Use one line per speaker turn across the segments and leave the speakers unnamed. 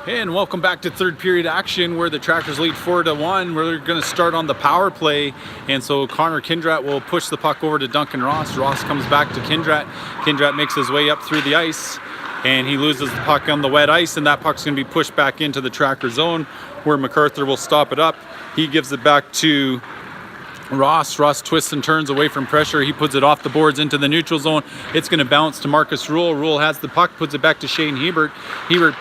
And welcome back to third period action where the Trackers lead 4-1. We're going to start on the power play. And so Connor Kindrat will push the puck over to Duncan Ross. Ross comes back to Kindrat. Kindrat makes his way up through the ice and he loses the puck on the wet ice, and that puck's going to be pushed back into the Tracker zone where MacArthur will stop it up. He gives it back to Ross. Ross twists and turns away from pressure. He puts it off the boards into the neutral zone. It's going to bounce to Marcus Rule. Rule has the puck, puts it back to Shane Hebert. Hebert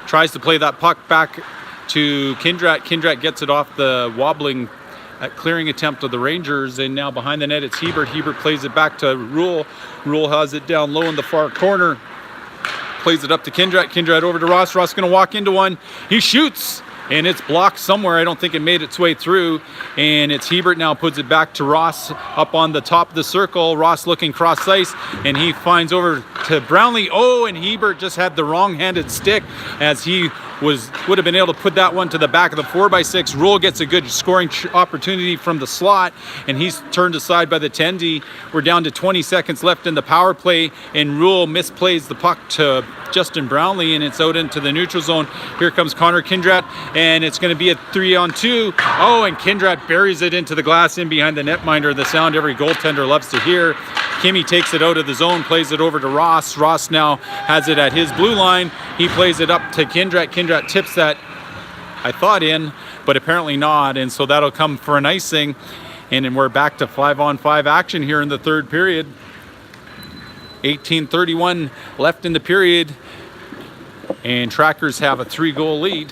tries to play that puck back to Kindrat. Kindrat gets it off the wobbling clearing attempt of the Rangers, and now behind the net it's Hebert. Hebert plays it back to Rule. Rule has it down low in the far corner. Plays it up to Kindrat. Kindrat over to Ross. Ross going to walk into one. He shoots, and it's blocked somewhere. I don't think it made its way through. And it's Hebert now puts it back to Ross up on the top of the circle. Ross looking cross ice, and he finds over to Brownlee. Oh, and Hebert just had the wrong-handed stick as he would have been able to put that one to the back of the 4x6. Rule gets a good scoring opportunity from the slot, and he's turned aside by the Tendy. We're down to 20 seconds left in the power play, and Rule misplays the puck to Justin Brownlee, and it's out into the neutral zone. Here comes Connor Kindrat, and it's going to be a 3-on-2. Oh, and Kindrat buries it into the glass in behind the netminder, the sound every goaltender loves to hear. Kimmy takes it out of the zone, plays it over to Ross. Ross now has it at his blue line. He plays it up to Kindrat. Kindrat tips that, I thought, in, but apparently not, and so that'll come for an icing. And then we're back to 5-on-5 action here in the third period. 18:31 left in the period, and Trackers have a 3-goal lead.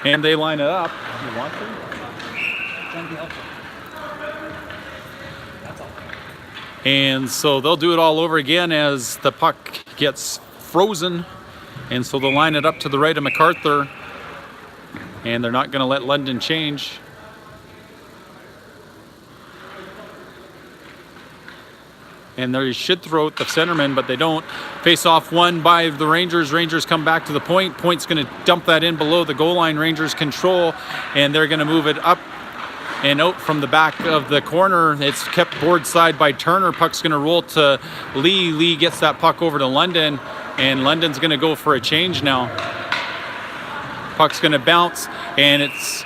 And they line it up. You want to? And so they'll do it all over again as the puck gets frozen. And so they'll line it up to the right of MacArthur. And they're not going to let London change. And they should throw it the centerman, but they don't. Face off one by the Rangers. Rangers come back to the point. Point's going to dump that in below the goal line. Rangers control, and they're going to move it up and out from the back of the corner. It's kept board side by Turner. Puck's going to roll to Lee. Lee gets that puck over to London, and London's going to go for a change now. Puck's going to bounce, and it's...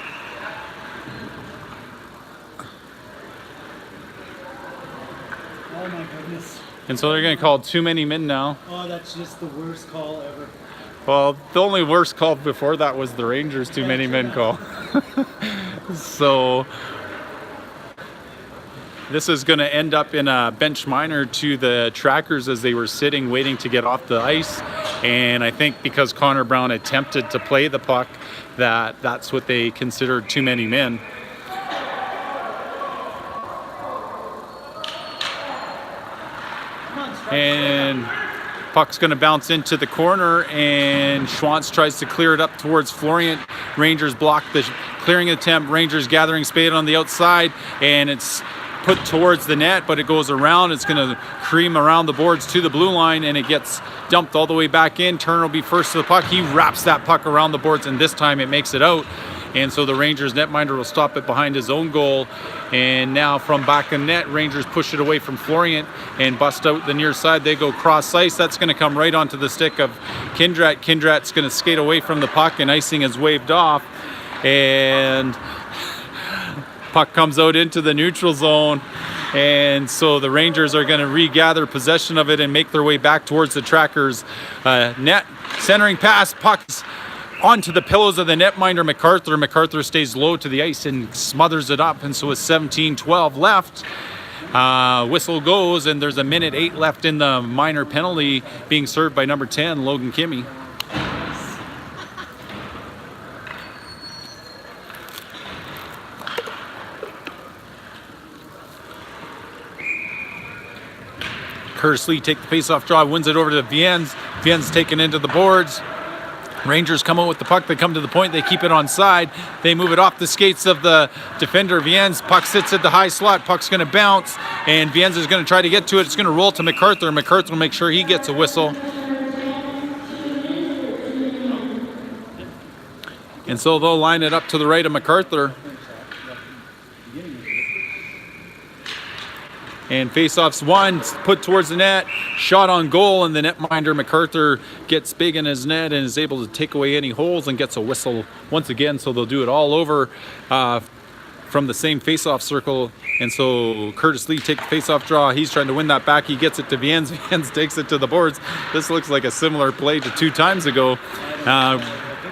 Oh my goodness.
And so they're going to call too many men now.
Oh, that's just the worst call ever.
Well, the only worst call before that was the Rangers too many men call. So this is going to end up in a bench minor to the Trackers as they were sitting waiting to get off the ice. And I think because Connor Brown attempted to play the puck, that's what they considered too many men. And puck's going to bounce into the corner, and Schwantz tries to clear it up towards Florian. Rangers block the clearing attempt. Rangers gathering Spade on the outside, and it's put towards the net, but it goes around. It's going to cream around the boards to the blue line, and it gets dumped all the way back in. Turner will be first to the puck. He wraps that puck around the boards, and this time it makes it out. And so the Rangers netminder will stop it behind his own goal. And now from back in net, Rangers push it away from Florian and bust out the near side. They go cross ice. That's going to come right onto the stick of Kindrat. Kindrat's going to skate away from the puck, and icing is waved off. And puck comes out into the neutral zone. And so the Rangers are going to regather possession of it and make their way back towards the Trackers' net. Centering pass, pucks onto the pillows of the netminder MacArthur. MacArthur stays low to the ice and smothers it up, and so it's 17-12 left. Whistle goes, and there's a 1:08 left in the minor penalty being served by number 10, Logan Kimmy. Curtis Lee take the face-off draw, wins it over to Viens. Viens taken into the boards. Rangers come out with the puck. They come to the point. They keep it on side. They move it off the skates of the defender, Viens. Puck sits at the high slot. Puck's going to bounce, and Viens is going to try to get to it. It's going to roll to MacArthur. MacArthur will make sure he gets a whistle. And so they'll line it up to the right of MacArthur. And face-offs won, put towards the net, shot on goal, and the netminder MacArthur gets big in his net and is able to take away any holes and gets a whistle once again. So they'll do it all over from the same face-off circle. And so Curtis Lee takes the face-off draw. He's trying to win that back. He gets it to Viens. Viens takes it to the boards. This looks like a similar play to 2 times ago.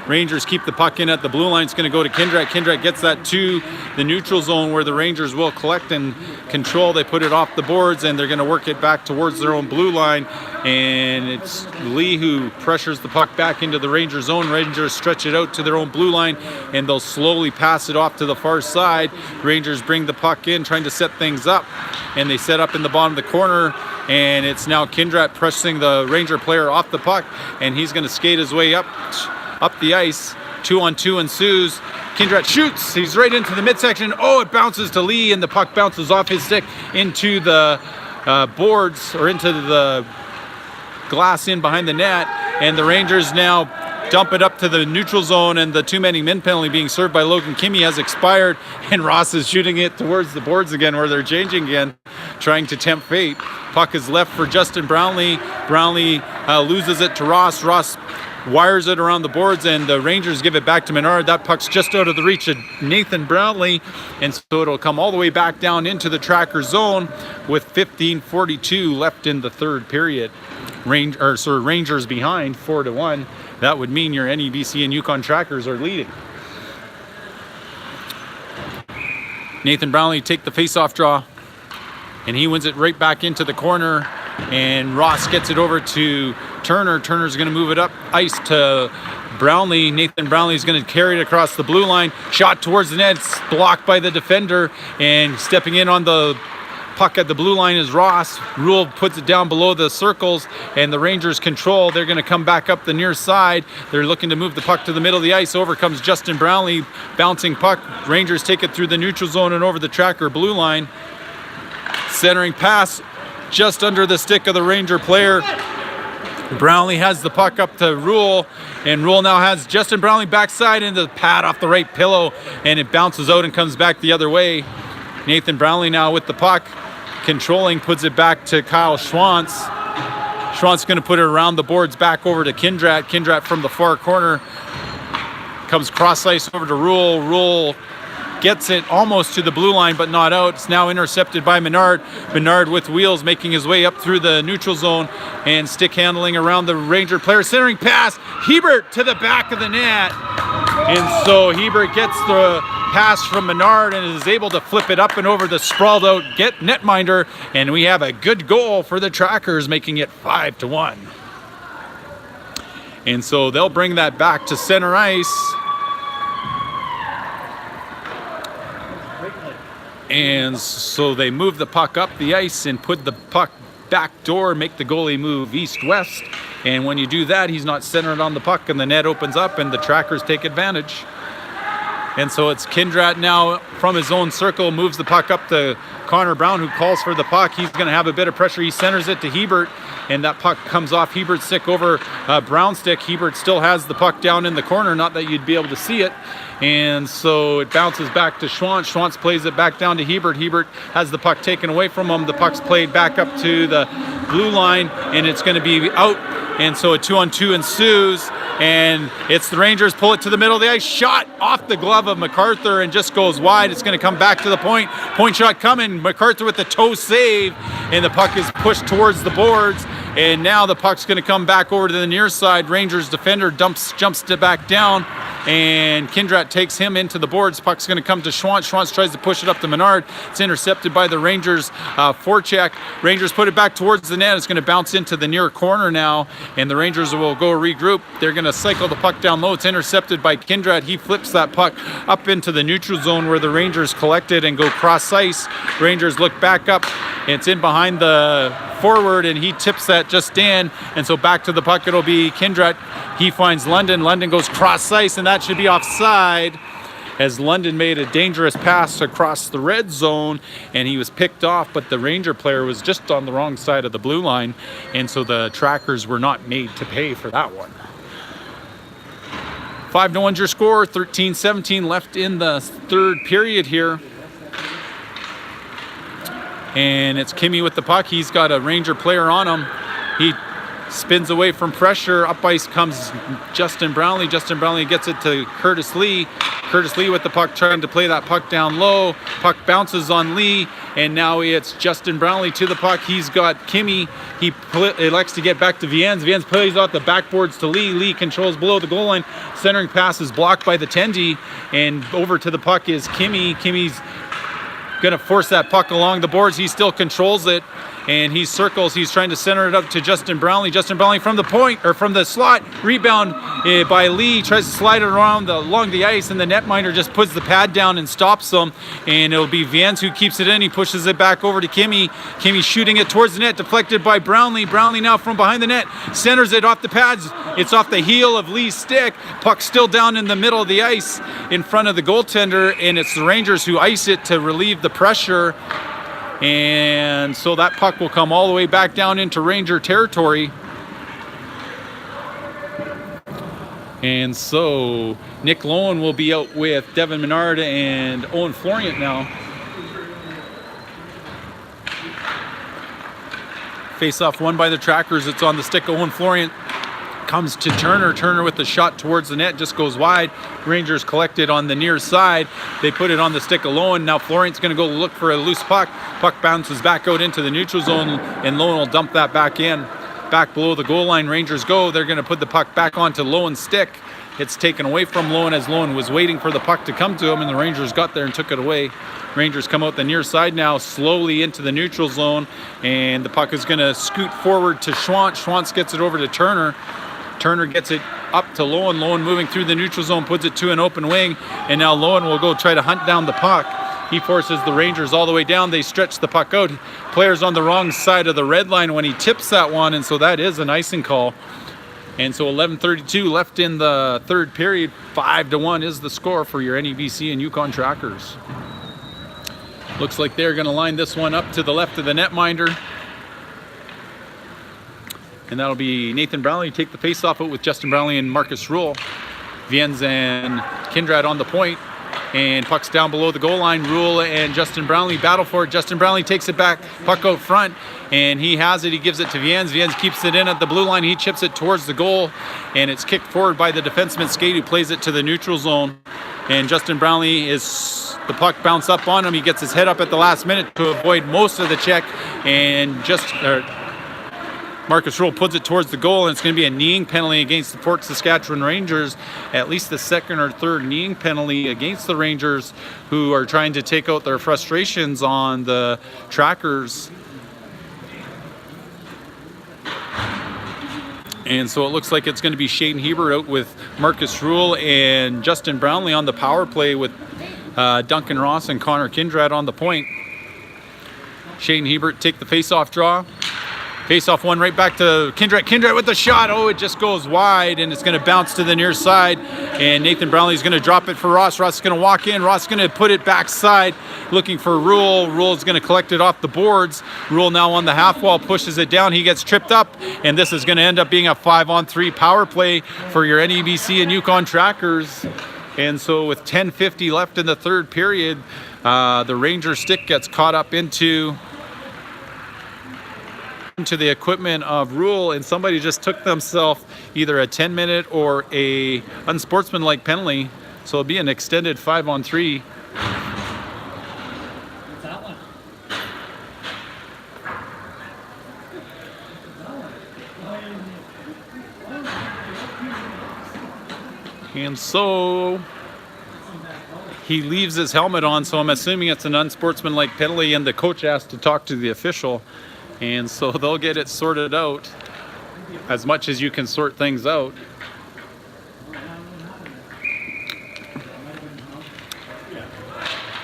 Rangers keep the puck in at the blue line. It's going to go to Kindrat. Kindrat gets that to the neutral zone where the Rangers will collect and control. They put it off the boards and they're going to work it back towards their own blue line. And it's Lee who pressures the puck back into the Ranger zone. Rangers stretch it out to their own blue line and they'll slowly pass it off to the far side. Rangers bring the puck in, trying to set things up. And they set up in the bottom of the corner. And it's now Kindrat pressing the Ranger player off the puck. And he's going to skate his way up the ice. 2-on-2 ensues. Kindrat shoots. He's right into the midsection. Oh, it bounces to Lee, and the puck bounces off his stick into the boards, or into the glass in behind the net. And the Rangers now dump it up to the neutral zone, and the too-many min penalty being served by Logan Kimmy has expired, and Ross is shooting it towards the boards again, where they're changing again, trying to tempt fate. Puck is left for Justin Brownlee. Brownlee loses it to Ross. Ross wires it around the boards, and the Rangers give it back to Menard. That puck's just out of the reach of Nathan Brownlee, and so it'll come all the way back down into the Tracker zone with 15:42 left in the third period. Rangers behind 4-1. That would mean your NEBC and Yukon Trackers are leading. Nathan Brownlee take the face-off draw, and he wins it right back into the corner, and Ross gets it over to Turner. Turner's going to move it up ice to Brownlee. Nathan Brownlee's going to carry it across the blue line. Shot towards the net. It's blocked by the defender. And stepping in on the puck at the blue line is Ross. Rule puts it down below the circles, and the Rangers control. They're going to come back up the near side. They're looking to move the puck to the middle of the ice. Over comes Justin Brownlee. Bouncing puck. Rangers take it through the neutral zone and over the Tracker blue line. Centering pass just under the stick of the Ranger player. Brownlee has the puck up to Rule, and Rule now has Justin Brownlee backside into the pad off the right pillow, and it bounces out and comes back the other way. Nathan Brownlee now with the puck, controlling, puts it back to Kyle Schwantz. Schwantz going to put it around the boards back over to Kindrat. Kindrat from the far corner comes cross ice over to Rule. Rule gets it almost to the blue line, but not out. It's now intercepted by Menard. Menard with wheels, making his way up through the neutral zone and stick handling around the Ranger player. Centering pass, Hebert to the back of the net. And so Hebert gets the pass from Menard and is able to flip it up and over the sprawled out netminder. And we have a good goal for the Trackers, making it 5-1. And so they'll bring that back to center ice. And so they move the puck up the ice and put the puck back door, make the goalie move east-west. And when you do that, he's not centered on the puck, and the net opens up, and the Trackers take advantage. And so it's Kindrat now from his own circle, moves the puck up to Connor Brown, who calls for the puck. He's going to have a bit of pressure. He centers it to Hebert, and that puck comes off Hebert's stick over Brown's stick. Hebert still has the puck down in the corner, not that you'd be able to see it. And so it bounces back to Schwantz. Schwantz plays it back down to Hebert. Hebert has the puck taken away from him. The puck's played back up to the blue line, and it's going to be out. And so a 2-on-2 ensues, and it's the Rangers pull it to the middle of the ice. Shot off the glove of MacArthur and just goes wide. It's going to come back to the point. Point shot coming. MacArthur with the toe save, and the puck is pushed towards the boards. And now the puck's going to come back over to the near side. Rangers defender jumps it back down, and Kindrat takes him into the boards. Puck's going to come to Schwantz. Schwantz tries to push it up to Menard. It's intercepted by the Rangers forecheck. Rangers put it back towards the net. It's going to bounce into the near corner now, and the Rangers will go regroup. They're going to cycle the puck down low. It's intercepted by Kindrat. He flips that puck up into the neutral zone where the Rangers collect it and go cross ice. Rangers look back up. It's in behind the forward, and he tips that just in, and so back to the puck it'll be Kindrat. He finds London. London goes cross ice, and that should be offside, as London made a dangerous pass across the red zone, and he was picked off, but the Ranger player was just on the wrong side of the blue line, and so the Trackers were not made to pay for that one. 5-1's your score. 13-17 left in the third period here. and it's Kimmy with the puck. He's got a Ranger player on him. He spins away from pressure. Up ice comes Justin Brownlee. Justin Brownlee gets it to Curtis Lee. Curtis Lee with the puck, trying to play that puck down low. Puck bounces on Lee, and now it's Justin Brownlee to the puck. He's got Kimmy. He elects to get back to Viens. Viens plays out the backboards to Lee. Lee controls below the goal line. Centering pass is blocked by the Tendi, and over to the puck is Kimmy. Kimmy's going to force that puck along the boards. He still controls it, and he circles. He's trying to center it up to Justin Brownlee. Justin Brownlee from the point, or from the slot. Rebound by Lee. Tries to slide it around along the ice, and the netminder just puts the pad down and stops him. And it'll be Viens who keeps it in. He pushes it back over to Kimmy. Kimmy shooting it towards the net, deflected by Brownlee. Brownlee now from behind the net, centers it off the pads. It's off the heel of Lee's stick. Puck still down in the middle of the ice in front of the goaltender, and it's the Rangers who ice it to relieve the pressure. And so that puck will come all the way back down into Ranger territory. And so Nick Lowen will be out with Devin Menard and Owen Florient now. Face-off won by the Trackers. It's on the stick of Owen Florient. Comes to Turner. Turner with the shot towards the net, just goes wide. Rangers collect it on the near side. They put it on the stick of Lowen. Now Florient's going to go look for a loose puck. Puck bounces back out into the neutral zone, and Lowen will dump that back in. Back below the goal line, Rangers go. They're going to put the puck back onto Lowen's stick. It's taken away from Lowen as Lowen was waiting for the puck to come to him, and the Rangers got there and took it away. Rangers come out the near side now, slowly into the neutral zone, and the puck is going to scoot forward to Schwantz. Schwantz gets it over to Turner. Turner gets it up to Lowen. Lowen moving through the neutral zone, puts it to an open wing, and now Lowen will go try to hunt down the puck. He forces the Rangers all the way down. They stretch the puck out. Player's on the wrong side of the red line when he tips that one, and so that is an icing call. And so 11:32 left in the third period. 5-1 is the score for your NEBC and Yukon Trackers. Looks like they're going to line this one up to the left of the netminder. And that'll be Nathan Brownlee take the face-off out with Justin Brownlee and Marcus Rule. Viens and Kindred on the point. And puck's down below the goal line. Rule and Justin Brownlee battle for it. Justin Brownlee takes it back, puck out front, and he has it. He gives it to Viens. Viens keeps it in at the blue line. He chips it towards the goal, and it's kicked forward by the defenseman Skate, who plays it to the neutral zone. And Justin Brownlee the puck bounced up on him. He gets his head up at the last minute to avoid most of the check, and Marcus Rule puts it towards the goal, and it's going to be a kneeing penalty against the Fort Saskatchewan Rangers, at least the second or third kneeing penalty against the Rangers, who are trying to take out their frustrations on the Trackers. And so it looks like it's going to be Shaden Hebert out with Marcus Rule and Justin Brownlee on the power play with Duncan Ross and Connor Kindred on the point. Shaden Hebert take the face-off draw. Face-off one right back to Kindred. Kindred with the shot. Oh, it just goes wide, and it's going to bounce to the near side. And Nathan Brownlee's going to drop it for Ross. Ross is going to walk in. Ross is going to put it backside, looking for Rule. Rule is going to collect it off the boards. Rule now on the half wall, pushes it down. He gets tripped up, and this is going to end up being a 5-on-3 power play for your NEBC and Yukon Trackers. And so with 10:50 left in the third period, the Ranger stick gets caught up into the equipment of Rule, and somebody just took themselves either a 10-minute or a unsportsmanlike penalty, so it'll be an extended 5-on-3.
That one.
And so he leaves his helmet on, so I'm assuming it's an unsportsmanlike penalty, and the coach has to talk to the official. And so they'll get it sorted out as much as you can sort things out.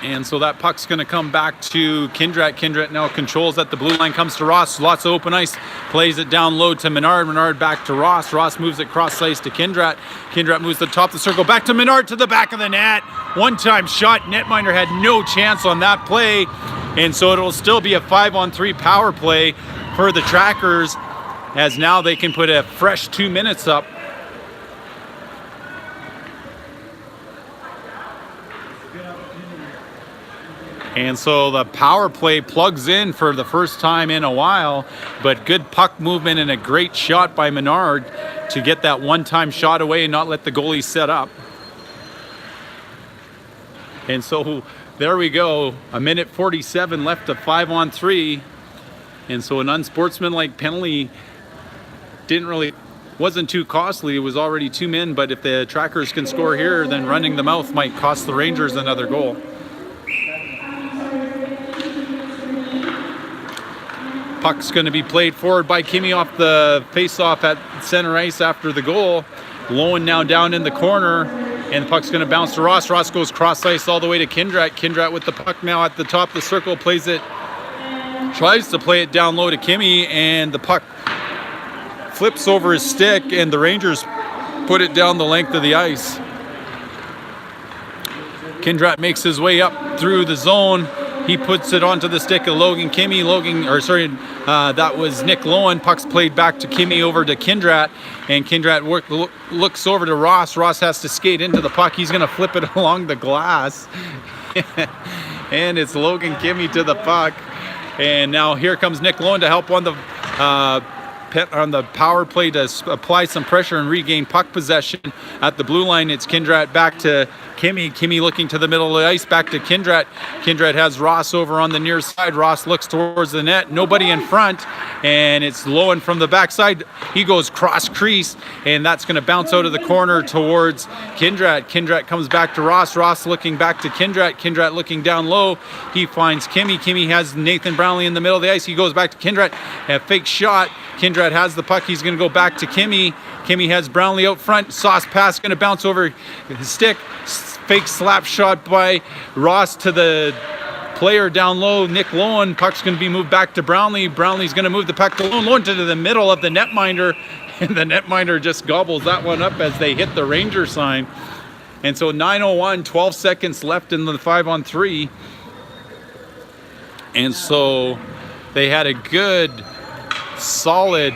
And so that puck's going to come back to Kindred. Kindred now controls at the blue line, comes to Ross. Lots of open ice. Plays it down low to Menard. Menard back to Ross. Ross moves it cross ice to Kindred. Kindred moves to the top of the circle. Back to Menard to the back of the net. One-time shot. Netminder had no chance on that play. And so it'll still be a 5-on-3 power play for the Trackers, as now they can put a fresh 2 minutes up. And so the power play plugs in for the first time in a while, but good puck movement and a great shot by Menard to get that one-time shot away and not let the goalie set up. And so there we go, a minute 47 left of 5-on-3. And so an unsportsmanlike penalty wasn't too costly. It was already 2 men, but if the Trackers can score here, then running the mouth might cost the Rangers another goal. Puck's going to be played forward by Kimmy off the face-off at center ice after the goal. Lowen now down in the corner, and the puck's going to bounce to Ross. Ross goes cross ice all the way to Kindrat. Kindrat with the puck now at the top of the circle, tries to play it down low to Kimmy, and the puck flips over his stick, and the Rangers put it down the length of the ice. Kindrat makes his way up through the zone. He puts it onto the stick of Logan Kimmy. That was Nick Lowen. Puck's played back to Kimmy over to Kindrat, and Kindrat looks over to Ross. Ross has to skate into the puck. He's going to flip it along the glass, and it's Logan Kimmy to the puck. And now here comes Nick Lowen to help on the power play to apply some pressure and regain puck possession at the blue line. It's Kindrat back to Kimmy. Kimmy looking to the middle of the ice, back to Kindrat. Kindrat has Ross over on the near side. Ross looks towards the net. Nobody in front, and it's Lowen from the backside. He goes cross crease, and that's going to bounce out of the corner towards Kindrat. Kindrat comes back to Ross. Ross looking back to Kindrat. Kindrat looking down low. He finds Kimmy. Kimmy has Nathan Brownlee in the middle of the ice. He goes back to Kindrat. A fake shot. Kindrat has the puck. He's going to go back to Kimmy. Kimmy has Brownlee out front. Sauce pass going to bounce over his stick. Fake slap shot by Ross to the player down low, Nick Lowen. Puck's going to be moved back to Brownlee. Brownlee's going to move the puck to Lowen. Lowen to the middle of the netminder, and the netminder just gobbles that one up as they hit the Ranger sign. And so 9:01, 12 seconds left in the 5-on-3. And so they had a good, solid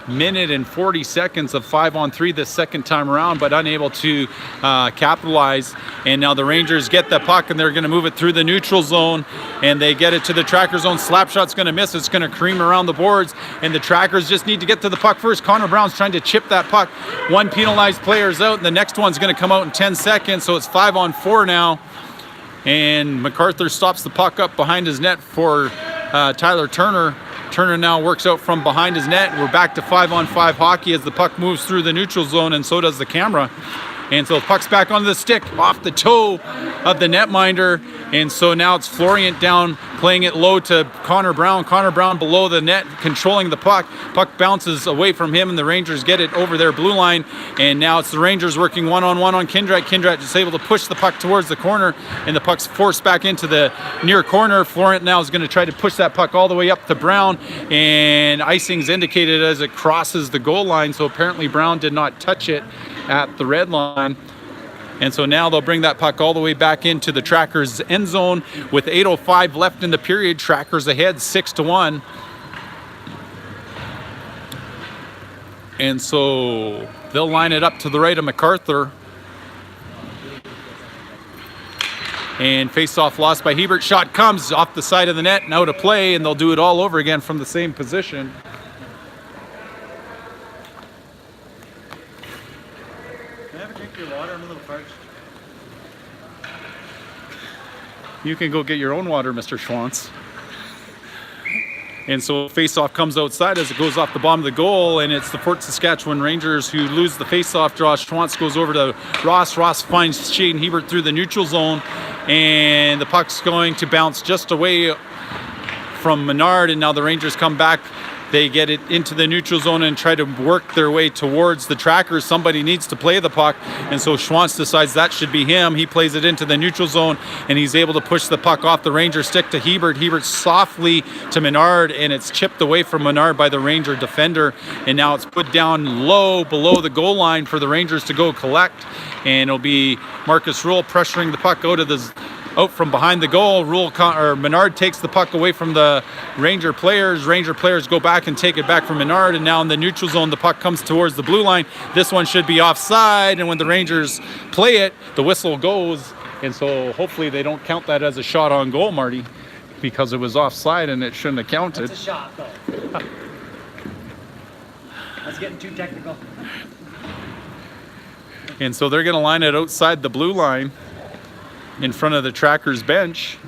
minute and 40 seconds of 5-on-3 the second time around, but unable to capitalize. And now the Rangers get the puck, and they're going to move it through the neutral zone, and they get it to the Tracker zone. Slap shot's going to miss. It's going to cream around the boards, and the Trackers just need to get to the puck first. Connor Brown's trying to chip that puck. One penalized player's out, and the next one's going to come out in 10 seconds, so it's 5-on-4 now. And MacArthur stops the puck up behind his net for Tyler Turner. Turner now works out from behind his net. We're back to 5-on-5 hockey as the puck moves through the neutral zone, and so does the camera. And so the puck's back onto the stick, off the toe of the netminder. And so now it's Florian down, playing it low to Connor Brown. Connor Brown below the net, controlling the puck. Puck bounces away from him, and the Rangers get it over their blue line. And now it's the Rangers working one-on-one on Kindrat. Kindrat is able to push the puck towards the corner, and the puck's forced back into the near corner. Florent now is going to try to push that puck all the way up to Brown, and icing's indicated as it crosses the goal line. So apparently Brown did not touch it at the red line. And so now they'll bring that puck all the way back into the Trackers end zone with 8:05 left in the period. Trackers ahead 6-1. And so they'll line it up to the right of MacArthur. And face-off lost by Hebert. Shot comes off the side of the net and out of play, and they'll do it all over again from the same position. You can go get your own water, Mr. Schwantz. And so face-off comes outside as it goes off the bottom of the goal, and it's the Fort Saskatchewan Rangers who lose the face-off draw. Schwantz goes over to Ross. Ross finds Shaden Hebert through the neutral zone, and the puck's going to bounce just away from Menard, and now the Rangers come back. They get it into the neutral zone and try to work their way towards the Trackers. Somebody needs to play the puck, and so Schwantz decides that should be him. He plays it into the neutral zone, and he's able to push the puck off the Ranger stick to Hebert. Hebert softly to Menard, and it's chipped away from Menard by the Ranger defender, and now it's put down low below the goal line for the Rangers to go collect, and it'll be Marcus Rule pressuring the puck out from behind the goal. Menard takes the puck away from the Ranger players. Ranger players go back and take it back from Menard, and now in the neutral zone, the puck comes towards the blue line. This one should be offside, and when the Rangers play it, the whistle goes, And so hopefully they don't count that as a shot on goal, Marty, because it was offside and it shouldn't have counted.
It's a shot, though. That's getting too technical.
And so they're going to line it outside the blue line in front of the Trackers bench.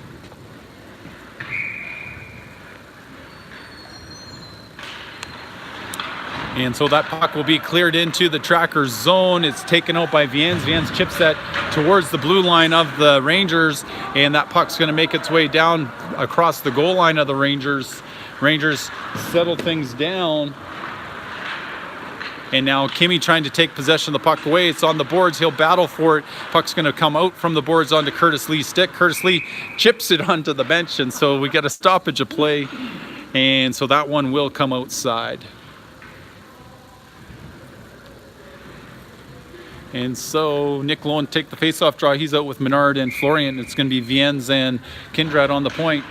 And so that puck will be cleared into the Trackers zone. It's taken out by Viens. Viens chips that towards the blue line of the Rangers, and that puck's going to make its way down across the goal line of the Rangers. Rangers settle things down. And now Kimmy trying to take possession of the puck away. It's on the boards. He'll battle for it. Puck's going to come out from the boards onto Curtis Lee's stick. Curtis Lee chips it onto the bench, and so we get a stoppage of play. And so that one will come outside. And so Nick Lowen take the face-off draw. He's out with Menard and Florian. It's going to be Viens and Kindred on the point.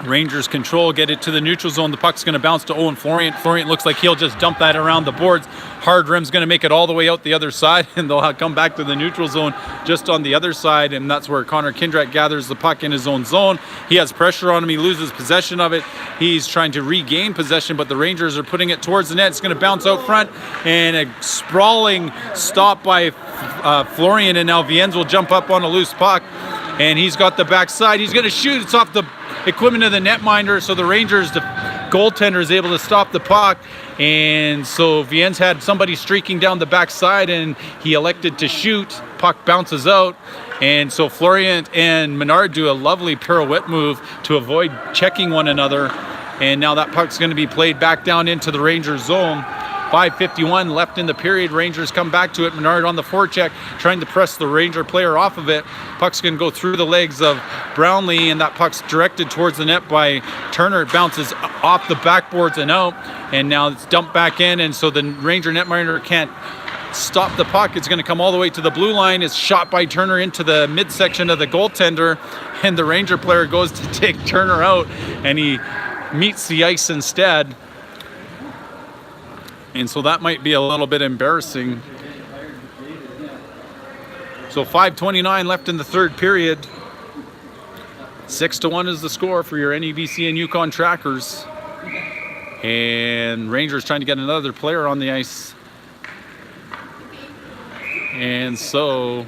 Rangers control, get it to the neutral zone. The puck's going to bounce to Owen Florian. Florian looks like he'll just dump that around the boards. Hard rim's going to make it all the way out the other side, and they'll come back to the neutral zone just on the other side, and that's where Connor Kindred gathers the puck in his own zone. He has pressure on him. He loses possession of it. He's trying to regain possession, but the Rangers are putting it towards the net. It's going to bounce out front, and a sprawling stop by Florian, and now Viens will jump up on a loose puck, and he's got the backside. He's going to shoot. It's off the equipment of the netminder, so the Rangers, the goaltender, is able to stop the puck. And so Viens had somebody streaking down the backside, and he elected to shoot. Puck bounces out, and so Florian and Menard do a lovely pirouette move to avoid checking one another. And now that puck's going to be played back down into the Rangers zone. 5:51 left in the period. Rangers come back to it. Menard on the forecheck, trying to press the Ranger player off of it. Puck's going to go through the legs of Brownlee, and that puck's directed towards the net by Turner. It bounces off the backboards and out, and now it's dumped back in, and so the Ranger netminder can't stop the puck. It's going to come all the way to the blue line. It's shot by Turner into the midsection of the goaltender, and the Ranger player goes to take Turner out, and he meets the ice instead. And so that might be a little bit embarrassing. So 5:29 left in the third period. 6-1 is the score for your NEBC and Yukon Trackers. And Rangers trying to get another player on the ice. And so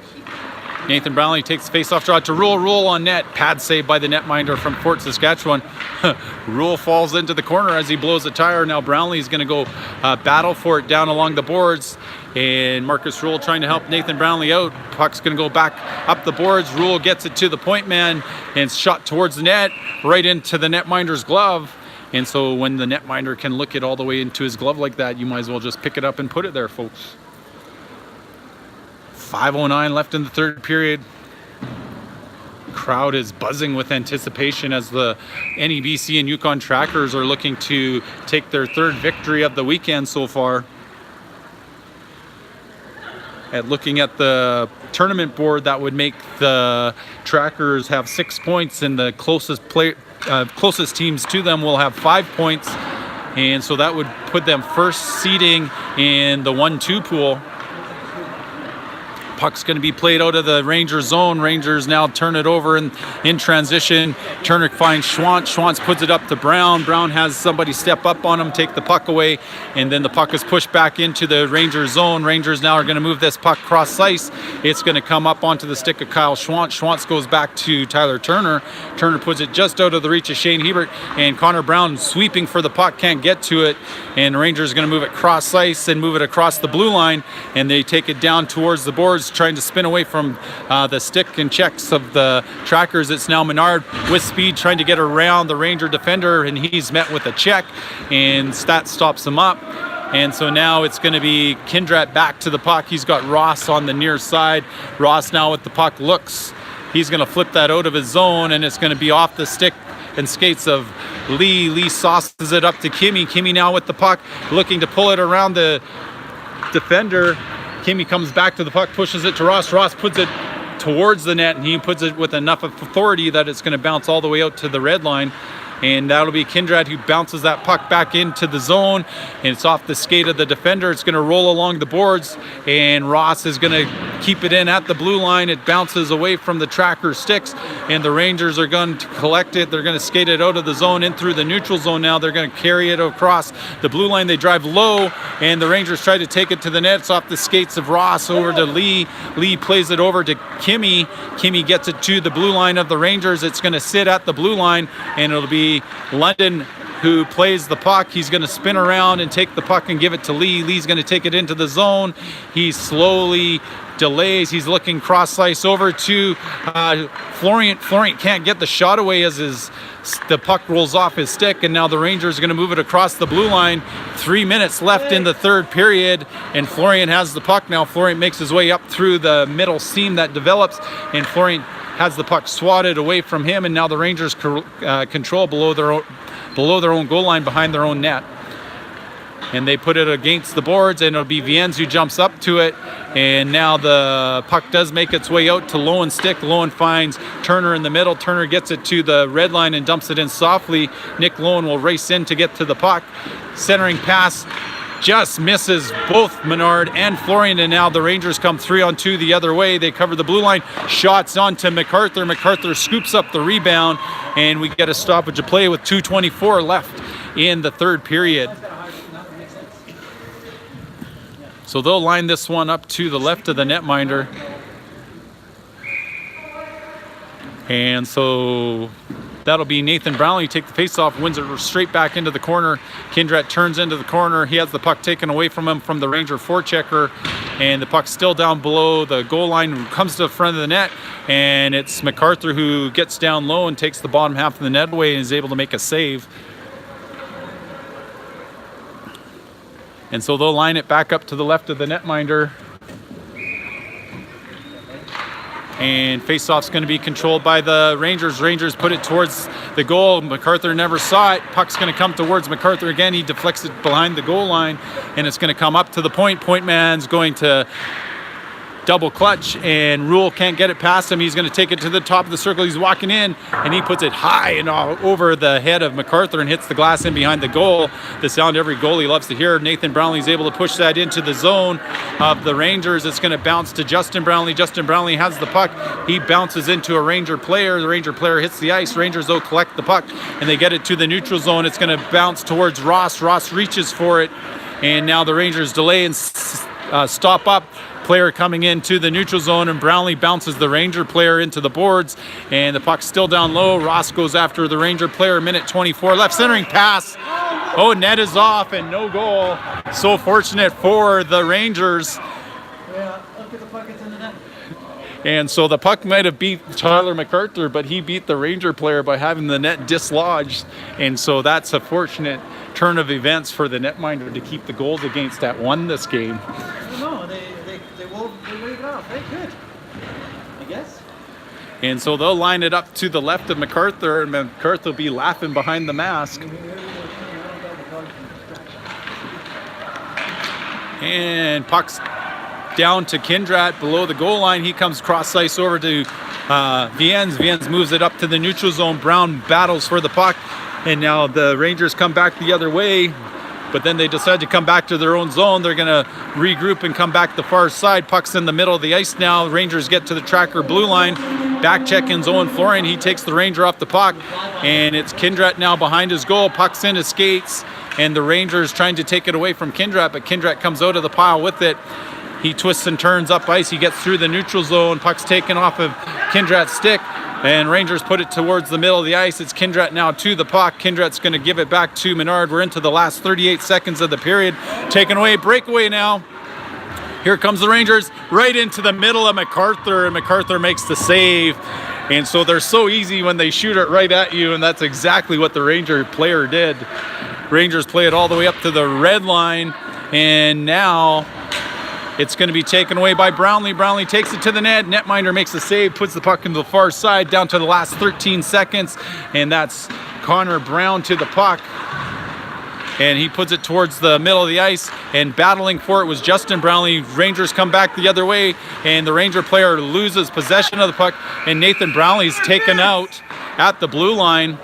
Nathan Brownlee takes the face-off draw to Rule on net. Pad save by the netminder from Fort Saskatchewan. Rule falls into the corner as he blows a tire. Now Brownlee's going to go battle for it down along the boards. And Marcus Rule trying to help Nathan Brownlee out. Puck's going to go back up the boards. Rule gets it to the point man and shot towards the net, right into the netminder's glove. And so when the netminder can look it all the way into his glove like that, you might as well just pick it up and put it there, folks. 5:09 left in the third period. Crowd is buzzing with anticipation as the NEBC and Yukon Trackers are looking to take their third victory of the weekend so far. At looking at the tournament board, that would make the Trackers have 6 points, and the closest teams to them will have 5 points, and so that would put them first seeding in the 1-2 pool. Puck's going to be played out of the Rangers zone. Rangers now turn it over in transition. Turner finds Schwantz. Schwantz puts it up to Brown. Brown has somebody step up on him, take the puck away, and then the puck is pushed back into the Rangers zone. Rangers now are going to move this puck cross ice. It's going to come up onto the stick of Kyle Schwantz. Schwantz goes back to Tyler Turner. Turner puts it just out of the reach of Shane Hebert, and Connor Brown sweeping for the puck, can't get to it, and Rangers are going to move it cross ice and move it across the blue line, and they take it down towards the boards, trying to spin away from the stick and checks of the Trackers. It's now Menard with speed trying to get around the Ranger defender, and he's met with a check, and that stops him up. And so now it's going to be Kindred back to the puck. He's got Ross on the near side. Ross now with the puck looks. He's going to flip that out of his zone, and it's going to be off the stick and skates of Lee. Lee sauces it up to Kimmy. Kimmy now with the puck, looking to pull it around the defender. Kimmy comes back to the puck, pushes it to Ross. Ross puts it towards the net, and he puts it with enough authority that it's going to bounce all the way out to the red line. and that'll be Kindrat who bounces that puck back into the zone, and it's off the skate of the defender. It's going to roll along the boards, and Ross is going to keep it in at the blue line. It bounces away from the tracker sticks, and the Rangers are going to collect it. They're going to skate it out of the zone in through the neutral zone now. They're going to carry it across the blue line. They drive low, and the Rangers try to take it to the net. It's off the skates of Ross over to Lee. Lee plays it over to Kimmy. Kimmy gets it to the blue line of the Rangers. It's going to sit at the blue line, and it'll be London who plays the puck. He's going to spin around and take the puck and give it to Lee. Lee's going to take it into the zone. He slowly delays. He's looking cross slice over to Florian. Florian can't get the shot away as the puck rolls off his stick, and now the Rangers are going to move it across the blue line. 3 minutes left in the third period, and Florian has the puck now. Florian makes his way up through the middle seam that develops, and Florian has the puck swatted away from him, and now the Rangers control below their own goal line behind their own net. And they put it against the boards, and it'll be Viens who jumps up to it. And now the puck does make its way out to Lowen stick. Lowen finds Turner in the middle. Turner gets it to the red line and dumps it in softly. Nick Lowen will race in to get to the puck. Centering pass just misses both Menard and Florian, and now the Rangers come 3-on-2 the other way. They cover the blue line. Shots onto MacArthur. MacArthur scoops up the rebound, and we get a stoppage of play with 2:24 left in the third period. So they'll line this one up to the left of the netminder. And so that'll be Nathan Brownlee take the faceoff, wins it straight back into the corner. Kindrat turns into the corner. He has the puck taken away from him from the Ranger forechecker, and the puck's still down below the goal line, comes to the front of the net, and it's MacArthur who gets down low and takes the bottom half of the net away and is able to make a save. And so they'll line it back up to the left of the netminder. And faceoff's going to be controlled by the Rangers. Rangers put it towards the goal. MacArthur never saw it. Puck's going to come towards MacArthur again. He deflects it behind the goal line, and it's going to come up to the point. Point man's going to double clutch, and Rule can't get it past him. He's going to take it to the top of the circle. He's walking in, and he puts it high and over the head of MacArthur and hits the glass in behind the goal. The sound every goalie loves to hear. Nathan Brownlee's able to push that into the zone of the Rangers. It's going to bounce to Justin Brownlee. Justin Brownlee has the puck. He bounces into a Ranger player. The Ranger player hits the ice. Rangers, though, collect the puck, and they get it to the neutral zone. It's going to bounce towards Ross. Ross reaches for it, and now the Rangers delay and stop up. Player coming into the neutral zone, and Brownlee bounces the Ranger player into the boards, and the puck's still down low. Ross goes after the Ranger player. Minute 24 left. Centering pass. Oh, net is off and no goal. So fortunate for the Rangers.
Yeah, look at the puck, it's in the net.
And so the puck might have beat Tyler MacArthur, but he beat the Ranger player by having the net dislodged. And so that's a fortunate turn of events for the netminder to keep the goals against that won this game.
No, they waved it off. Right, good. I guess.
And so they'll line it up to the left of MacArthur, and MacArthur will be laughing behind the mask. And puck's down to Kindrat below the goal line. He comes cross ice over to Viens. Viens moves it up to the neutral zone. Brown battles for the puck, and now the Rangers come back the other way, but then they decide to come back to their own zone. They're going to regroup and come back the far side. Puck's in the middle of the ice now. Rangers get to the tracker blue line. Back check in Owen Florian. He takes the Ranger off the puck, and it's Kindrat now behind his goal. Puck's in his skates, and the Rangers trying to take it away from Kindrat, but Kindrat comes out of the pile with it. He twists and turns up ice. He gets through the neutral zone. Puck's taken off of Kindrat's stick, and Rangers put it towards the middle of the ice. It's Kindrat now to the puck. Kindrat's going to give it back to Menard. We're into the last 38 seconds of the period. Taken away, breakaway now. Here comes the Rangers right into the middle of MacArthur, and MacArthur makes the save. And so they're so easy when they shoot it right at you, and that's exactly what the Ranger player did. Rangers play it all the way up to the red line, and now it's going to be taken away by Brownlee. Brownlee takes it to the net. Netminder makes the save, puts the puck into the far side down to the last 13 seconds. And that's Connor Brown to the puck. And he puts it towards the middle of the ice. And battling for it was Justin Brownlee. Rangers come back the other way. And the Ranger player loses possession of the puck. And Nathan Brownlee's taken out at the blue line.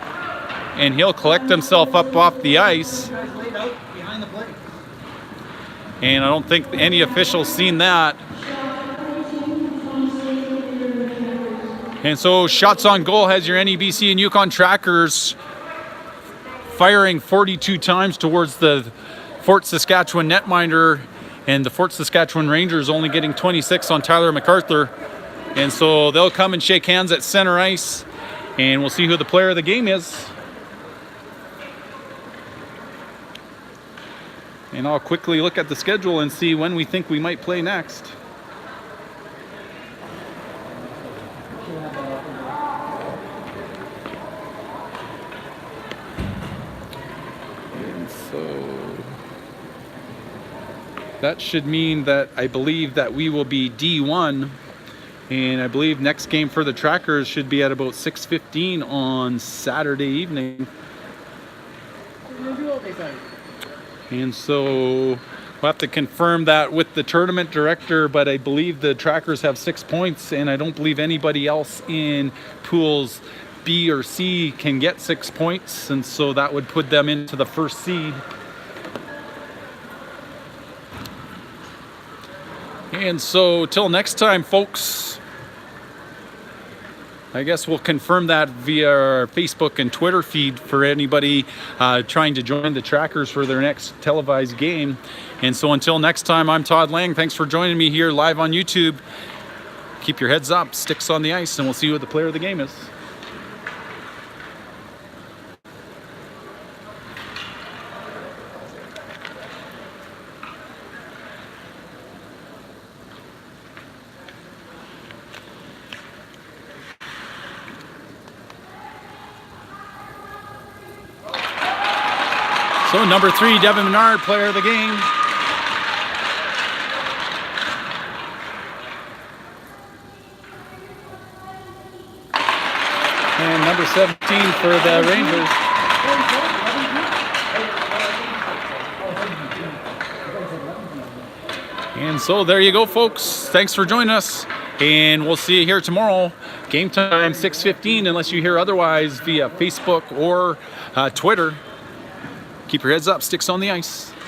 and he'll collect himself up off the ice.
You guys laid out behind the plate.
And I don't think any official's seen that. And so shots on goal has your NEBC and Yukon Trackers firing 42 times towards the Fort Saskatchewan netminder, and the Fort Saskatchewan Rangers only getting 26 on Tyler MacArthur. And so they'll come and shake hands at center ice, and we'll see who the player of the game is. And I'll quickly look at the schedule and see when we think we might play next. And so that should mean that I believe that we will be D1, and I believe next game for the Trackers should be at about 6:15 on Saturday evening. And so we'll have to confirm that with the tournament director, but I believe the Trackers have 6 points, and I don't believe anybody else in pools B or C can get 6 points, and so that would put them into the first seed. And so till next time, folks, I guess we'll confirm that via our Facebook and Twitter feed for anybody trying to join the Trackers for their next televised game. And so until next time, I'm Todd Lang. Thanks for joining me here live on YouTube. Keep your heads up, sticks on the ice, and we'll see who the player of the game is. So number 3, Devin Menard, player of the game. And number 17 for the Rangers. And so there you go, folks. Thanks for joining us. And we'll see you here tomorrow. Game time 6:15, unless you hear otherwise via Facebook or Twitter. Keep your heads up, sticks on the ice.